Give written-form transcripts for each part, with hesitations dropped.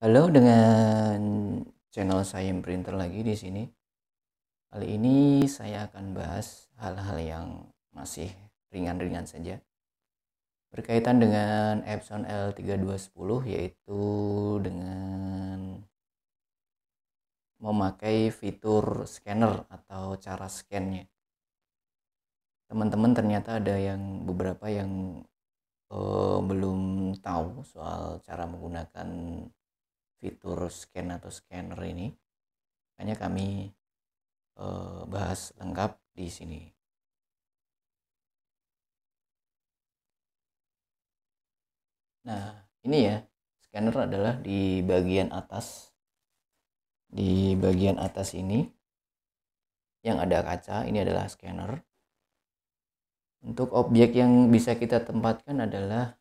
Halo, dengan channel Sayem Printer lagi di sini. Kali ini saya akan bahas hal-hal yang masih ringan-ringan saja berkaitan dengan Epson L3210, yaitu dengan memakai fitur scanner atau cara scan-nya. Teman-teman ternyata ada yang beberapa yang belum tahu soal cara menggunakan fitur scan atau scanner ini. Makanya kami bahas lengkap di sini. Nah, ini ya, scanner adalah di bagian atas. Di bagian atas ini yang ada kaca, ini adalah scanner. Untuk objek yang bisa kita tempatkan adalah,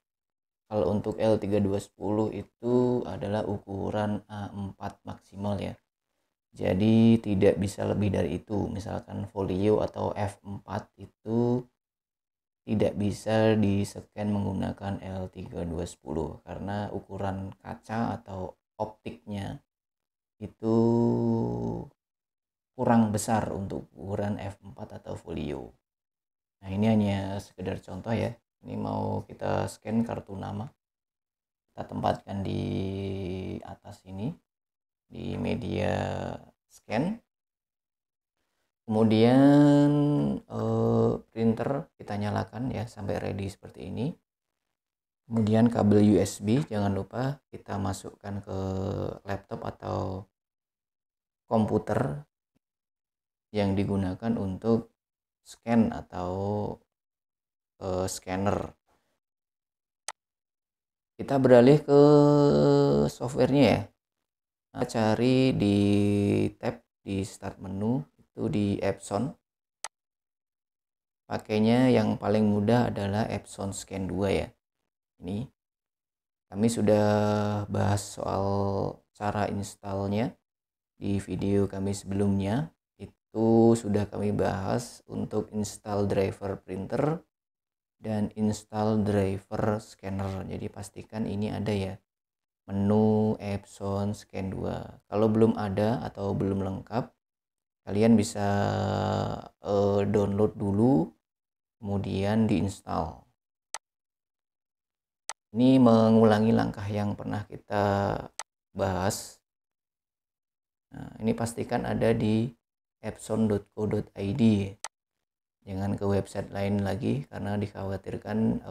kalau untuk L3210 itu adalah ukuran A4 maksimal ya. Jadi tidak bisa lebih dari itu. Misalkan folio atau F4 itu tidak bisa di-scan menggunakan L3210 karena ukuran kaca atau optiknya itu kurang besar untuk ukuran F4 atau folio. Nah, ini hanya sekedar contoh ya. Ini mau kita scan kartu nama. Kita tempatkan di atas ini di media scan. Kemudian printer kita nyalakan ya sampai ready seperti ini. Kemudian kabel USB jangan lupa kita masukkan ke laptop atau komputer yang digunakan untuk scan atau scanner. Kita beralih ke softwarenya ya. Nah, cari di tab di start menu itu di Epson. Pakainya yang paling mudah adalah Epson Scan 2 ya. Ini kami sudah bahas soal cara installnya di video kami sebelumnya. Itu sudah kami bahas untuk install driver printer dan install driver scanner. Jadi pastikan ini ada ya, menu Epson Scan 2. Kalau belum ada atau belum lengkap, kalian bisa download dulu kemudian diinstal. Ini mengulangi langkah yang pernah kita bahas. Nah, ini pastikan ada di epson.co.id. Jangan ke website lain lagi karena dikhawatirkan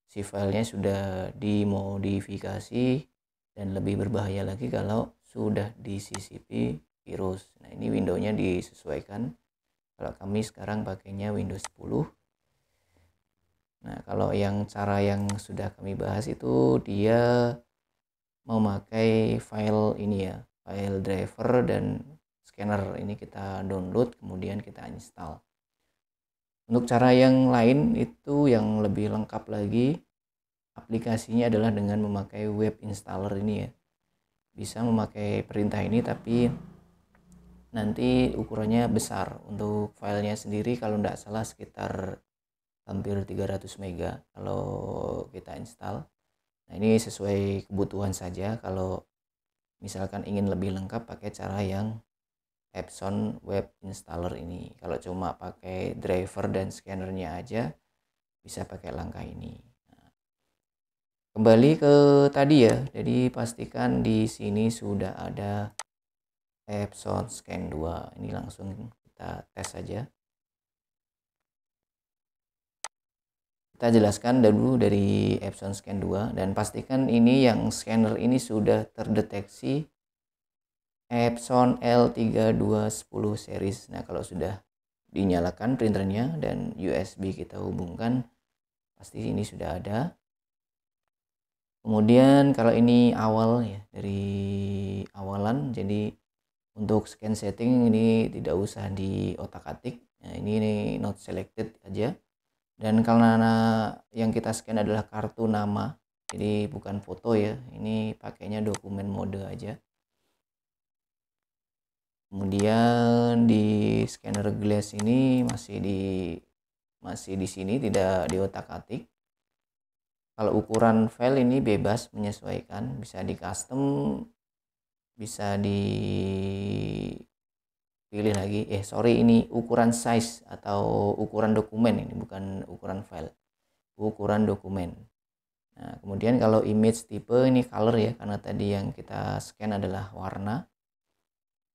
si filenya sudah dimodifikasi dan lebih berbahaya lagi kalau sudah disisipi virus. Nah, ini windownya disesuaikan. Kalau kami sekarang pakainya Windows 10. Nah, kalau yang cara yang sudah kami bahas itu dia memakai file ini ya, file driver dan scanner. Ini kita download kemudian kita install. Untuk cara yang lain itu yang lebih lengkap lagi, aplikasinya adalah dengan memakai web installer ini ya. Bisa memakai perintah ini tapi nanti ukurannya besar. Untuk filenya sendiri kalau tidak salah sekitar hampir 300 mega kalau kita install. Nah, ini sesuai kebutuhan saja. Kalau misalkan ingin lebih lengkap pakai cara yang Epson web installer ini. Kalau cuma pakai driver dan scannernya aja bisa pakai langkah ini. Nah, kembali ke tadi ya. Jadi pastikan di sini sudah ada Epson Scan 2. Ini langsung kita tes saja. Kita jelaskan dulu dari Epson Scan 2 dan pastikan ini yang scanner ini sudah terdeteksi Epson L3210 series. Nah, kalau sudah dinyalakan printernya dan USB kita hubungkan, pasti ini sudah ada. Kemudian kalau ini awal ya, dari awalan, jadi untuk scan setting ini tidak usah di otak-atik. Nah, ini not selected aja. Dan karena yang kita scan adalah kartu nama, jadi bukan foto ya, ini pakainya dokumen mode aja. Kemudian di scanner glass ini masih di sini, tidak di otak-atik. Kalau ukuran file ini bebas menyesuaikan, bisa di custom, bisa dipilih lagi. Ini ukuran size atau ukuran dokumen, ini bukan ukuran file, ukuran dokumen. Nah, kemudian kalau image tipe ini color ya, karena tadi yang kita scan adalah warna,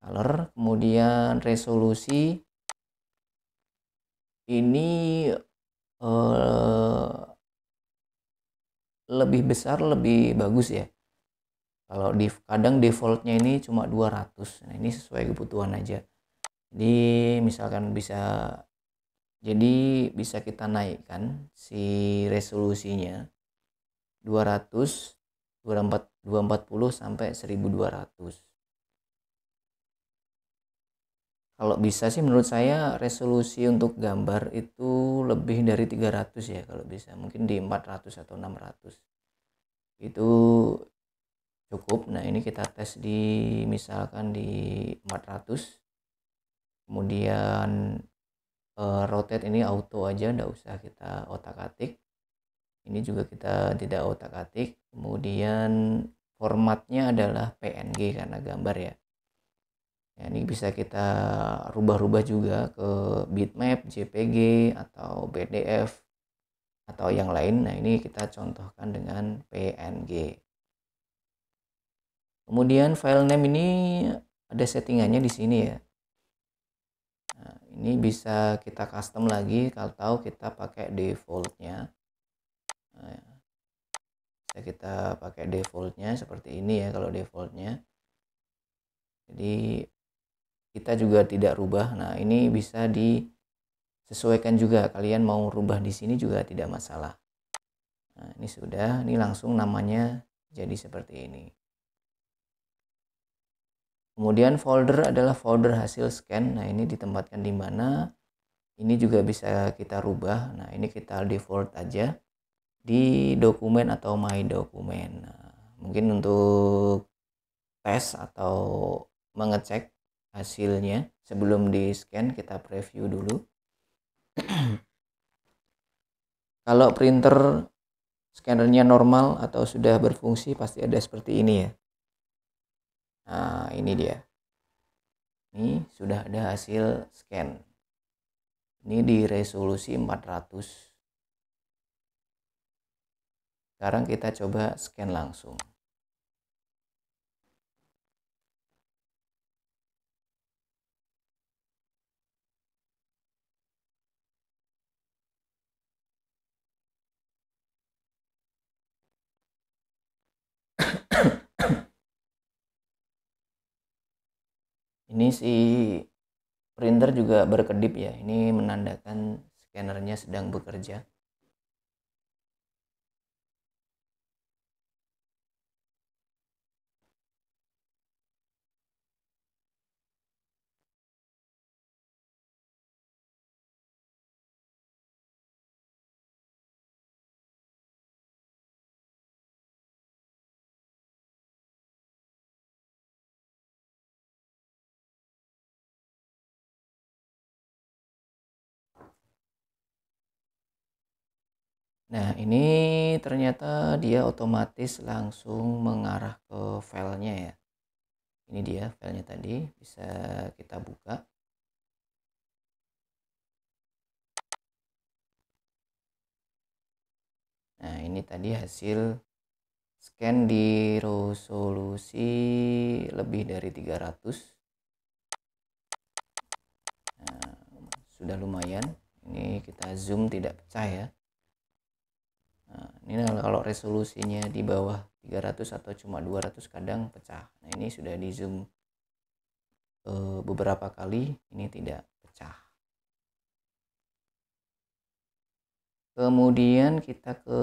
color. Kemudian resolusi ini lebih besar lebih bagus ya. Kalau kadang defaultnya ini cuma 200. Nah, ini sesuai kebutuhan aja. Jadi misalkan bisa kita naikkan si resolusinya 200, 240 sampai 1200. Kalau bisa sih menurut saya resolusi untuk gambar itu lebih dari 300 ya kalau bisa. Mungkin di 400 atau 600. Itu cukup. Nah, ini kita tes misalkan di 400. Kemudian rotate ini auto aja, nggak usah kita otak-atik. Ini juga kita tidak otak-atik. Kemudian formatnya adalah PNG karena gambar ya. Ya, ini bisa kita rubah-rubah juga ke bitmap, JPG, atau PDF, atau yang lain. Nah, ini kita contohkan dengan PNG. Kemudian file name ini ada settingannya di sini ya. Nah, ini bisa kita custom lagi kalau kita pakai defaultnya. Nah, bisa kita pakai defaultnya seperti ini ya kalau defaultnya. Jadi kita juga tidak rubah. Nah, ini bisa disesuaikan juga. Kalian mau rubah di sini juga tidak masalah. Nah, ini sudah. Ini langsung namanya jadi seperti ini. Kemudian folder adalah folder hasil scan. Nah, ini ditempatkan di mana? Ini juga bisa kita rubah. Nah, ini kita default aja di dokumen atau my dokumen. Nah, mungkin untuk tes atau mengecek hasilnya sebelum di scan kita preview dulu. Kalau printer scannernya normal atau sudah berfungsi pasti ada seperti ini ya. Nah, ini dia. Ini sudah ada hasil scan. Ini di resolusi 400. Sekarang kita coba scan langsung. Ini si printer juga berkedip ya. Ini menandakan scannernya sedang bekerja. Nah, ini ternyata dia otomatis langsung mengarah ke filenya ya. Ini dia filenya tadi, bisa kita buka. Nah, ini tadi hasil scan di resolusi lebih dari 300. Nah, sudah lumayan. Ini kita zoom tidak pecah ya. Nah, ini kalau resolusinya di bawah 300 atau cuma 200 kadang pecah. Nah, ini sudah di zoom beberapa kali, ini tidak pecah. Kemudian kita ke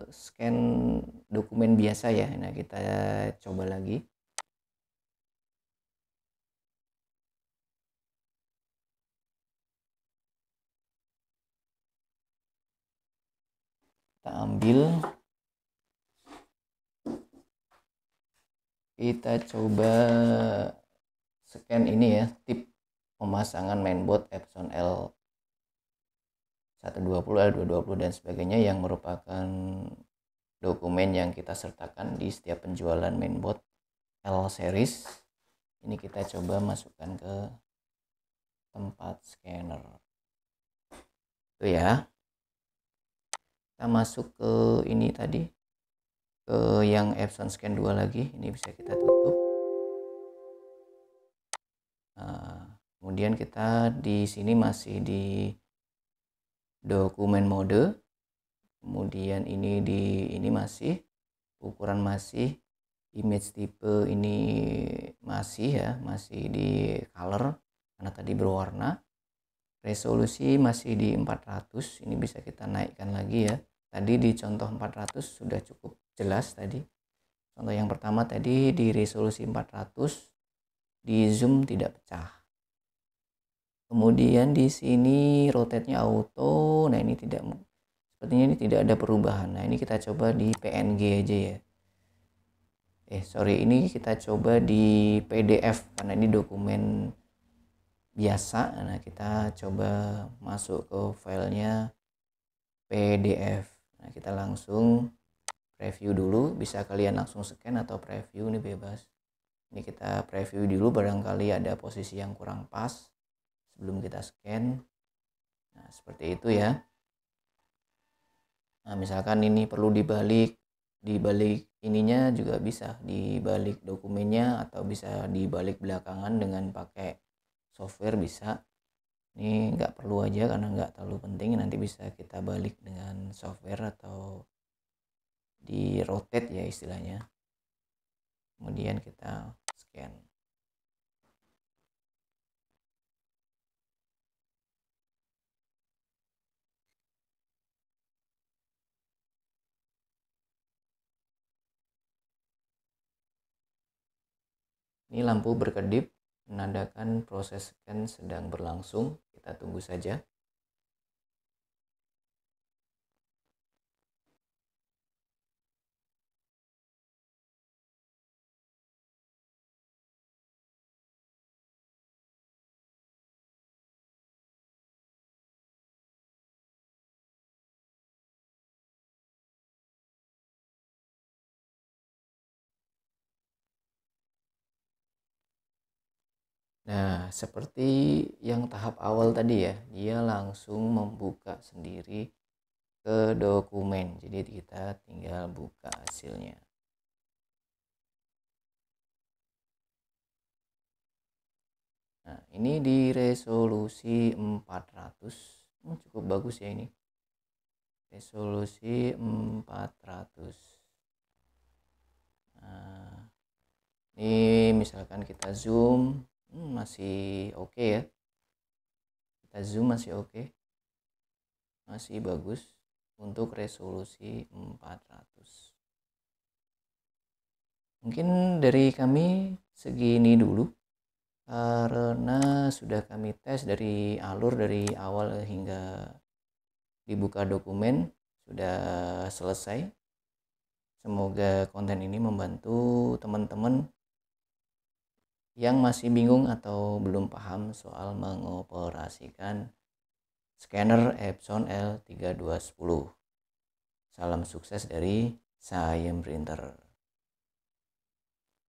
scan dokumen biasa ya. Nah, kita coba lagi. Kita ambil. Kita coba scan ini ya, tip pemasangan mainboard Epson L1 120, L220 dan sebagainya yang merupakan dokumen yang kita sertakan di setiap penjualan mainboard L series. Ini kita coba masukkan ke tempat scanner. Itu ya. Kita masuk ke ini tadi, ke yang Epson Scan 2 lagi. Ini bisa kita tutup. Nah, kemudian kita di sini masih di dokumen mode. Kemudian ini masih ukuran, masih image type, ini masih ya, masih di color karena tadi berwarna. Resolusi masih di 400, ini bisa kita naikkan lagi ya. Tadi di contoh 400 sudah cukup jelas tadi. Contoh yang pertama tadi di resolusi 400, di zoom tidak pecah. Kemudian di sini rotate-nya auto. Nah, ini sepertinya ini tidak ada perubahan. Nah, ini kita coba di PNG aja ya. Ini kita coba di PDF karena ini dokumen biasa. Nah, kita coba masuk ke filenya PDF. Nah, kita langsung preview dulu, bisa kalian langsung scan atau preview, ini bebas. Ini kita preview dulu, barangkali ada posisi yang kurang pas sebelum kita scan. Nah, seperti itu ya. Nah, misalkan ini perlu dibalik ininya juga bisa, dibalik dokumennya atau bisa dibalik belakangan dengan pakai software bisa. Ini nggak perlu aja karena nggak terlalu penting, nanti bisa kita balik dengan software atau di rotate ya istilahnya. Kemudian kita scan. Ini lampu berkedip menandakan proses scan sedang berlangsung. Kita tunggu saja. Nah, seperti yang tahap awal tadi ya, dia langsung membuka sendiri ke dokumen. Jadi kita tinggal buka hasilnya. Nah, ini di resolusi 400. Cukup bagus ya ini. Resolusi 400. Nah, ini misalkan kita zoom, masih oke ya. Kita zoom masih oke. Masih bagus untuk resolusi 400. Mungkin dari kami segini dulu. Karena sudah kami tes dari awal hingga dibuka dokumen sudah selesai. Semoga konten ini membantu teman-teman yang masih bingung atau belum paham soal mengoperasikan scanner Epson L3210. Salam sukses dari Sayem Printer.